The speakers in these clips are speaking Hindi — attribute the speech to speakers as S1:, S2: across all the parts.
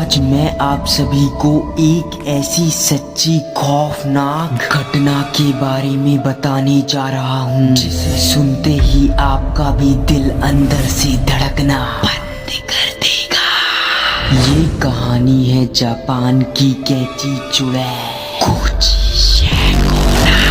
S1: आज मैं आप सभी को एक ऐसी सच्ची खौफनाक घटना के बारे में बताने जा रहा हूँ जिसे सुनते ही आपका भी दिल अंदर से धड़कना बंद कर देगा। ये कहानी है जापान की कैची चुड़ैल कोची शैकोना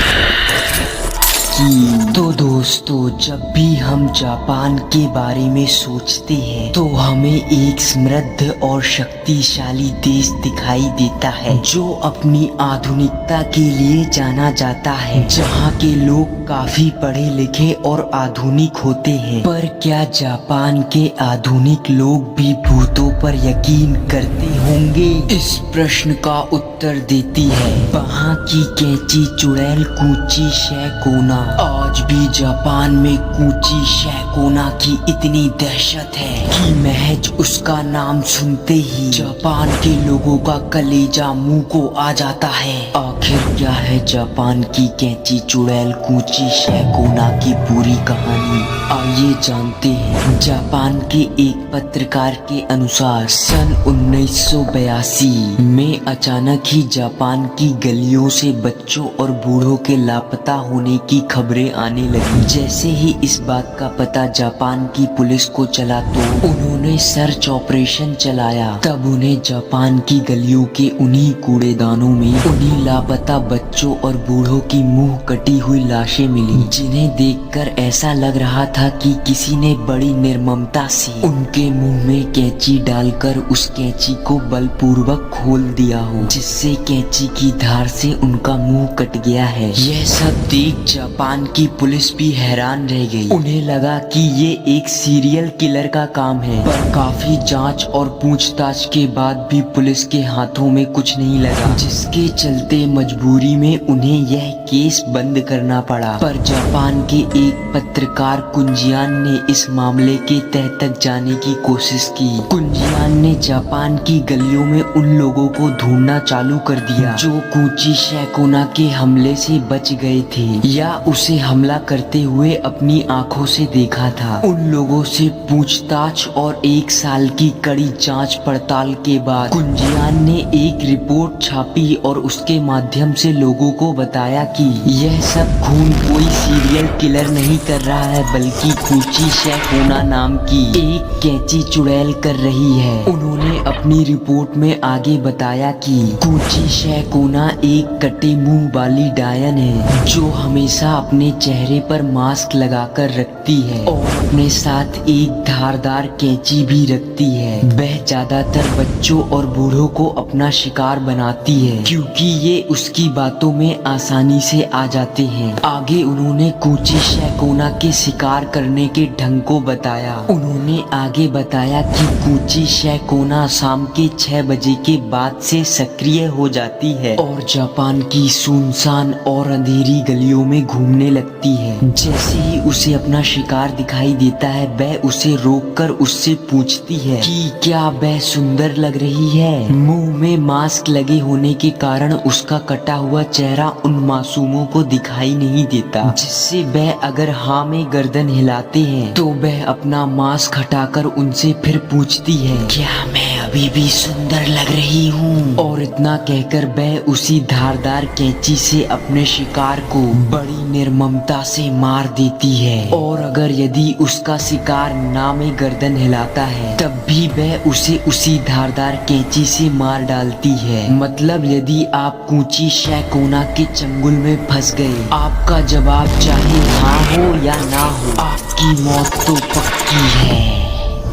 S1: की। तो दोस्तों, जब भी हम जापान के बारे में सोचते हैं तो हमें एक समृद्ध और शक्तिशाली देश दिखाई देता है जो अपनी आधुनिकता के लिए जाना जाता है, जहाँ के लोग काफी पढ़े लिखे और आधुनिक होते हैं। पर क्या जापान के आधुनिक लोग भी भूतों पर यकीन करते होंगे? इस प्रश्न का उत्तर देती है वहाँ की कैची चुड़ैल कोची शैकोना। आज भी जापान में कोची शैकोना की इतनी दहशत है कि महज उसका नाम सुनते ही जापान के लोगों का कलेजा मुंह को आ जाता है। आखिर क्या है जापान की कैची चुड़ैल कोची शैकोना की पूरी कहानी? आइए जानते हैं। जापान के एक पत्रकार के अनुसार सन 1982 में अचानक ही जापान की गलियों से बच्चों और बूढ़ों के लापता होने की खबरें आने लगी। जैसे ही इस बात का पता जापान की पुलिस को चला तो उन्होंने सर्च ऑपरेशन चलाया। तब उन्हें जापान की गलियों के उन्हीं कूड़ेदानों में उन्हीं लापता बच्चों और बूढ़ों की मुंह कटी हुई लाशें मिली, जिन्हें देखकर ऐसा लग रहा था कि किसी ने बड़ी निर्ममता से उनके मुंह में कैंची डालकर उस कैंची को बलपूर्वक खोल दिया हो, जिससे कैंची की धार से उनका मुंह कट गया है। यह सब देख जापान की पुलिस भी हैरान रह गई। उन्हें लगा कि ये एक सीरियल किलर का काम है, पर काफी जांच और पूछताछ के बाद भी पुलिस के हाथों में कुछ नहीं लगा, जिसके चलते मजबूरी में उन्हें यह केस बंद करना पड़ा। पर जापान के एक पत्रकार कुंजियान ने इस मामले के तह तक जाने की कोशिश की। कुंजियान ने जापान की गलियों में उन लोगों को ढूंढना चालू कर दिया जो कोची शैकोना के हमले से बच गए थे या उसे हमला करते हुए अपनी आंखों से देखा था। उन लोगों से पूछताछ और 1 साल की कड़ी जांच पड़ताल के बाद कुंजियान ने एक रिपोर्ट छापी और उसके माध्यम से लोगों को बताया कि यह सब खून कोई सीरियल किलर नहीं कर रहा है, बल्कि कोची शैकोना नाम की एक कैची चुड़ैल कर रही है। उन्होंने अपनी रिपोर्ट में आगे बताया कि कोची शैकोना एक कटे मुंह वाली डायन है जो हमेशा अपने चेहरे पर मास्क लगाकर रखती है और अपने साथ एक धारदार कैंची भी रखती है। वह ज्यादातर बच्चों और बूढ़ों को अपना शिकार बनाती है क्योंकि ये उसकी बातों में आसानी से आ जाते हैं। आगे उन्होंने कोची शैकोना के शिकार करने के ढंग को बताया। उन्होंने आगे बताया कि कोची शैकोना शाम के 6 बजे के बाद से सक्रिय हो जाती है और जापान की सुनसान और अंधेरी गलियों में घूमने लगती है। जैसे ही उसे अपना शिकार दिखाई देता है, वह उसे रोककर उससे पूछती है कि क्या वह सुंदर लग रही है। मुंह में मास्क लगे होने के कारण उसका कटा हुआ चेहरा उन मासूमों को दिखाई नहीं देता, जिससे वह अगर हाँ में गर्दन हिलाते हैं तो वह अपना मास्क हटाकर उनसे फिर पूछती है क्या मैं अभी भी सुंदर लग रही हूँ। और इतना कहकर वह उसी धारदार कैंची से अपने शिकार को बड़ी निर्ममता से मार देती है। और अगर यदि उसका शिकार ना में गर्दन हिलाता है तब भी वह उसे उसी धारदार कैंची से मार डालती है। मतलब यदि आप कोची शैकोना के चंगुल में फंस गए, आपका जवाब चाहे हाँ हो या ना हो, आपकी मौत तो पक्की है।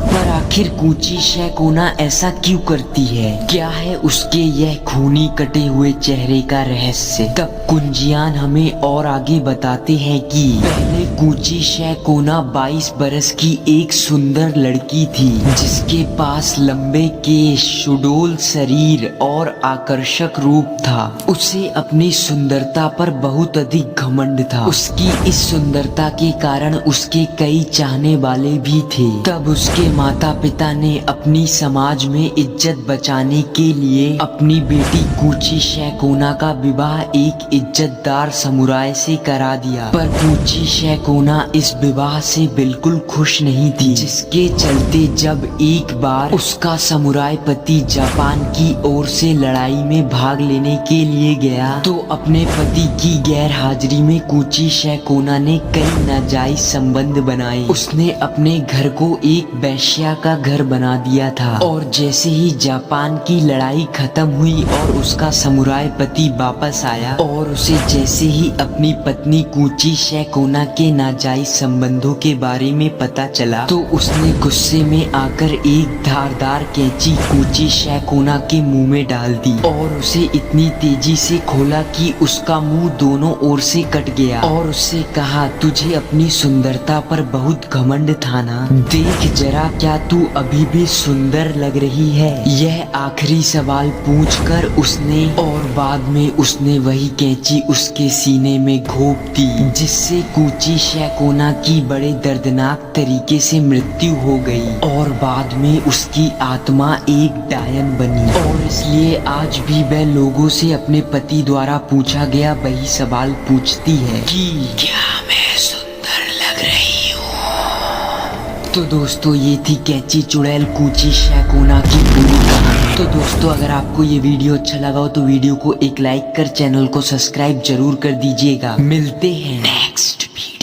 S1: पर आखिर कोची शैकोना ऐसा क्यों करती है? क्या है उसके यह खूनी कटे हुए चेहरे का रहस्य? तब कुंजियान हमें और आगे बताते हैं कि पहले कोची शैकोना 22 बरस की एक सुंदर लड़की थी जिसके पास लंबे केश, सुडौल शरीर और आकर्षक रूप था। उसे अपनी सुंदरता पर बहुत अधिक घमंड था। उसकी इस सुंदरता के कारण उसके कई चाहने वाले भी थे। तब उसके माता पिता ने अपनी समाज में इज्जत बचाने के लिए अपनी बेटी कूची शैकोना का विवाह एक इज्जतदार समुराय से करा दिया, पर कूची शैकोना इस विवाह से बिल्कुल खुश नहीं थी, जिसके चलते जब एक बार उसका समुराय पति जापान की ओर से लड़ाई में भाग लेने के लिए गया तो अपने पति की गैर हाजिरी में कूची शैकोना ने कई नाजायज संबंध बनाए। उसने अपने घर को एक वैश्या का घर बना दिया था और जैसे ही जापान की लड़ाई खत्म हुई और उसका समुराय पति वापस आया और उसे जैसे ही अपनी पत्नी कूची शैकोना के नाजायज संबंधों के बारे में पता चला तो उसने गुस्से में आकर एक धारदार कैंची कूची शैकोना के मुंह में डाल दी और उसे इतनी तेजी से खोला कि उसका मुंह दोनों ओर से कट गया और उससे कहा, तुझे अपनी सुंदरता पर बहुत घमंड था ना? देख जरा, क्या तू अभी भी सुंदर लग रही है? यह आखिरी सवाल पूछकर उसने और बाद में उसने वही कैंची उसके सीने में घोंप दी, जिससे कूची शैकोना की बड़े दर्दनाक तरीके से मृत्यु हो गई और बाद में उसकी आत्मा एक डायन बनी। और इसलिए आज भी वह लोगों से अपने पति द्वारा पूछा गया वही सवाल पूछती है कि क्या मैं सुंदर लग रही हूँ? तो दोस्तों, ये थी कैंची चुड़ैल कूची शैकोना की पूरी कहानी। तो दोस्तों, अगर आपको ये वीडियो अच्छा लगा हो तो वीडियो को एक लाइक कर चैनल को सब्सक्राइब जरूर कर दीजिएगा। मिलते हैं नेक्स्ट वीडियो।